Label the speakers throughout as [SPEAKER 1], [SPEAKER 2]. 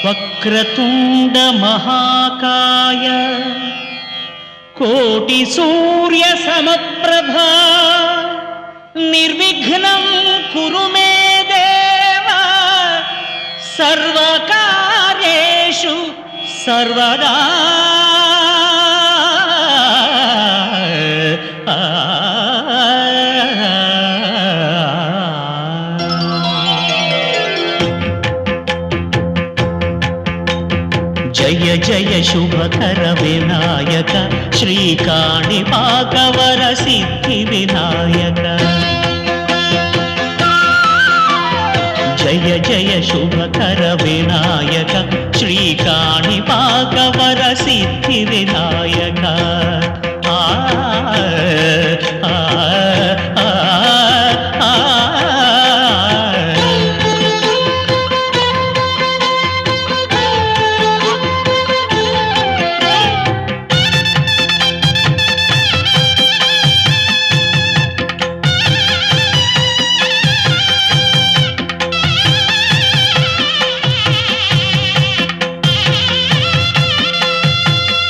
[SPEAKER 1] వక్రతుండ మహాకాయ కోటి సూర్య సమప్రభా నిర్విఘ్నం కురు మే దేవ సర్వకార్యేషు సర్వదా. జయ జయ శుభకర వినాయక శ్రీకాణిపాకవర సిద్ధి వినాయక. జయ జయ శుభకర వినాయక శ్రీకాణిపాకవర సిద్ధి వినాయక. ఆ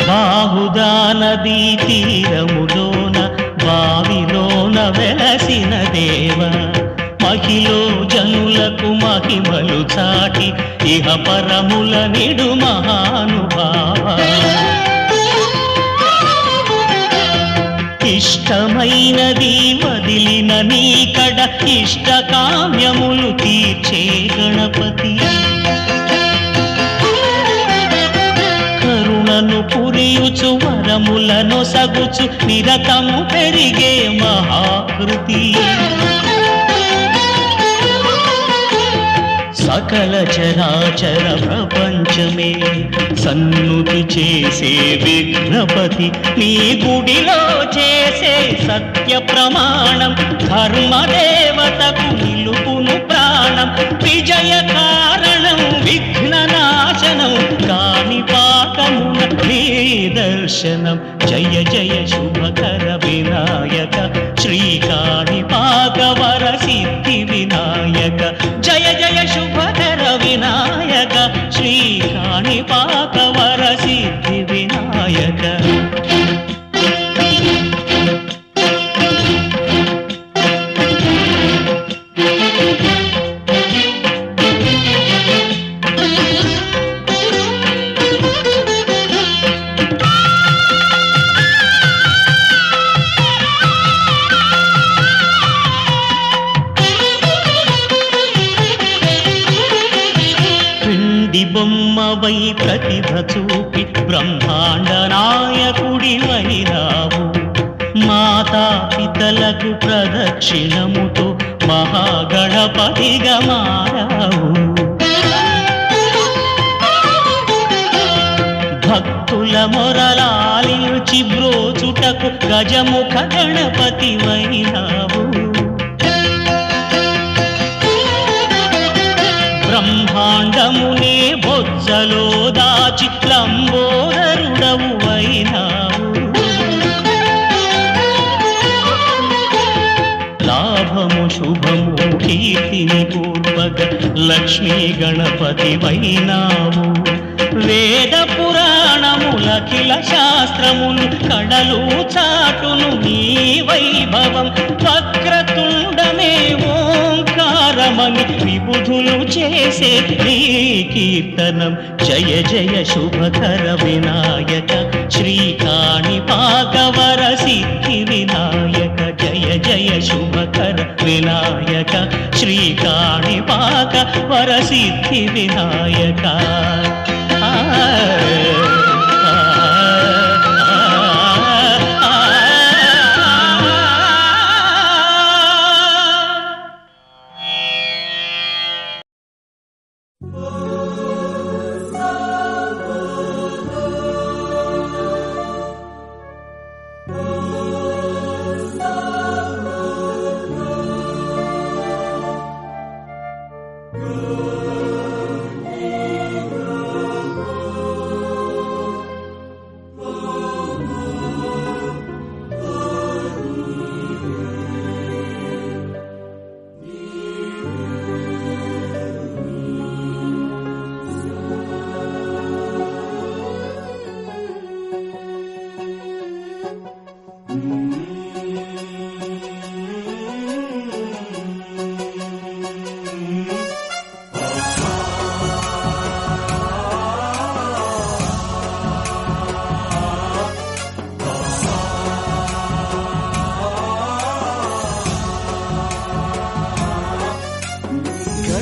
[SPEAKER 1] బాహుదా నదీ తీరములోన బావిలోన వెలసిన దేవ మహిలో జనులకు మహిమలు చాటి ఇహ పరముల నిడు మహానుభావ. ఇష్టమైనది వదిలిన నీకడ ఇష్ట కామ్యములు తీర్చే గణపతి. కరుణను పురియుచు వరములను సగుచు నిరతము పెరిగే మహాకృతి. సకల చరాచర ప్రపంచమే సన్నుతి చేసే విఘ్నపతి. నీ గుడిలో చేసే సత్య ప్రమాణం ధర్మదేవతకు నిలుపును ప్రాణం. విజయ కారణం విఘ్ననాశనం కాణిపాకమున నీ దర్శనం. జయ జయ శుభకర వినాయక శ్రీకాణిపాకవర సిద్ధి వినాయక. జయ జయ శుభకర వినాయక శ్రీకాణిపాకవర సిద్ధి వినాయక. బొమ్మవై ప్రతిభ చూపి బ్రహ్మాండ నాయకుడివైనావు. మాతా పితలకు ప్రదక్షిణముతో మహాగణపతిగా మారావు. భక్తుల మొరలాలించి బ్రోచుటకు గజముఖ గణపతివైనావు. బ్రహ్మాండమునే బొజ్జలో దాచి లంబోదరుడవు అయినావు. లాభము శుభము కీర్తిని పూర్వక లక్ష్మీ గణపతి వైనావు. వేద పురాణములఖిల శాస్త్రములు కడలు చాటును నీ వైభవం. వక్రతుండమే ఓంకారమని విబుధులు చేసే నీ కీర్తనం. జయ జయ శుభకర వినాయక శ్రీకాణిపాకవర సిద్ధి వినాయక. జయ జయ శుభకర వినాయక శ్రీకాణిపాకవర సిద్ధి వినాయక.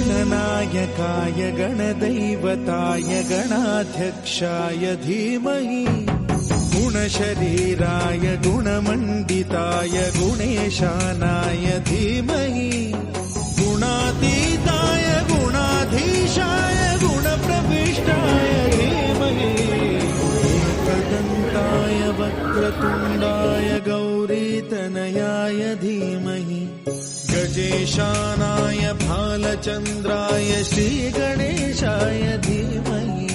[SPEAKER 2] गणनायकाय गणदैवताय गणाध्यक्षाय धीमहि गुणशरीराय गुणमण्डिताय गुणेशानाय धीमहि गुणातीताय गुणाधीशाय गुणप्रविष्टाय धीमहि एकदन्ताय वक्रतुण्डाय गौरीतनयाय धीमहि गजेशानाय भालचन्द्राय श्रीगणेशाय धीमहि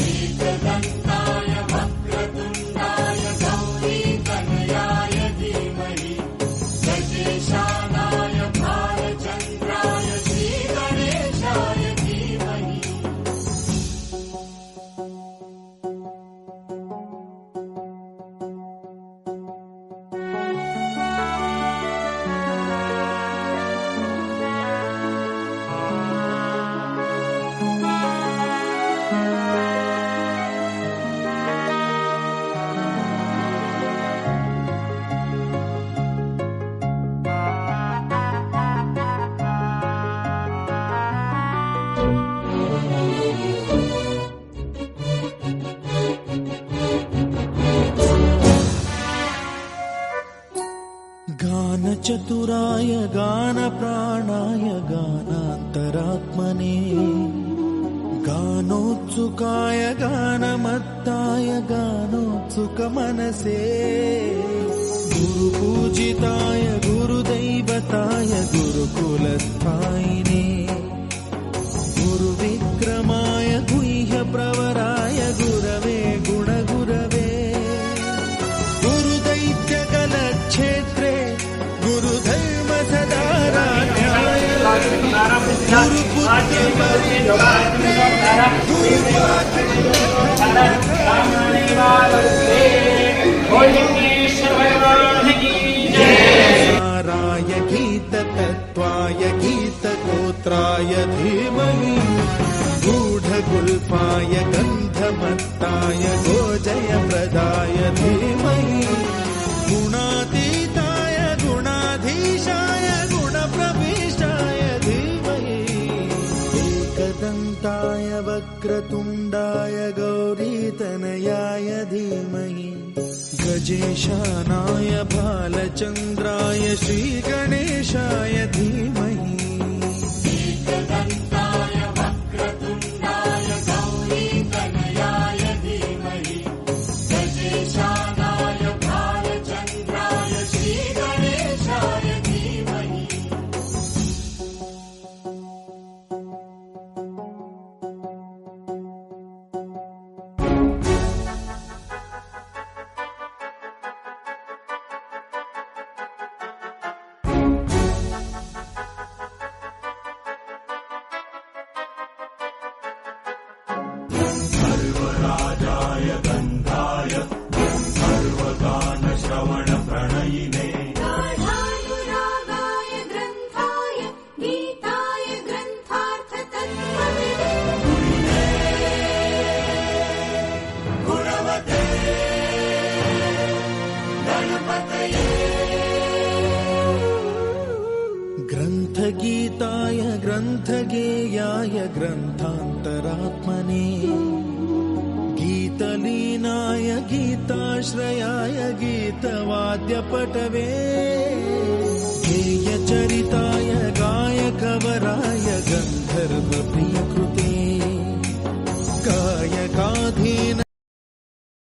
[SPEAKER 3] एकदन्ताय वक्रतुण्डाय गौरीतनयाय धीमहि गजेशानाय भालचन्द्राय श्रीगणेशाय धीमहि
[SPEAKER 2] गानचतुराय गानप्राणाय गानान्तरात्मने गानोत्सुकाय गानमत्ताय गानोत्सुकमनसे गुरुपूजिताय गुरुदैवताय गुरुकुलस्थायिने गुरुविक्रमाय गुह्यप्रवराय गुरवे गुणगुरवे गुरुदैत्यकलक्षेत्रे गुरुधर्म सदाराध्याय गुरुपुत्रसाराय गीततत्त्वाय गीतगोत्राय धीमहि गूढगुल्फाय गन्धमत्ताय गोजयप्रदाय धीमहि गुणातीताय गुणाधीशाय गुणप्रविष्टाय धीमहि एकदन्ताय वक्रतुण्डाय गौरीतनयाय धीमहि गजेशानाय भालचन्द्राय श्रीगणेशाय धीमहि
[SPEAKER 3] एकदन्ताय वक्रतुण्डाय गौरीतनयाय धीमहि गजेशानाय भालचन्द्राय श्रीगणेशाय धीमहि
[SPEAKER 4] सर्वराजाय गन्धाय सर्वगानश्रवणप्रणयिने
[SPEAKER 3] गाढानुरागाय ग्रन्थाय गीताय ग्रन्थार्थतत्त्वविदे
[SPEAKER 4] गुणवते
[SPEAKER 3] गणपतये
[SPEAKER 2] ग्रन्थगीताय ग्रन्थगेयाय ग्रन्थान्तरात्मने गीतलीनाय गीताश्रयाय गीतवाद्यपटवे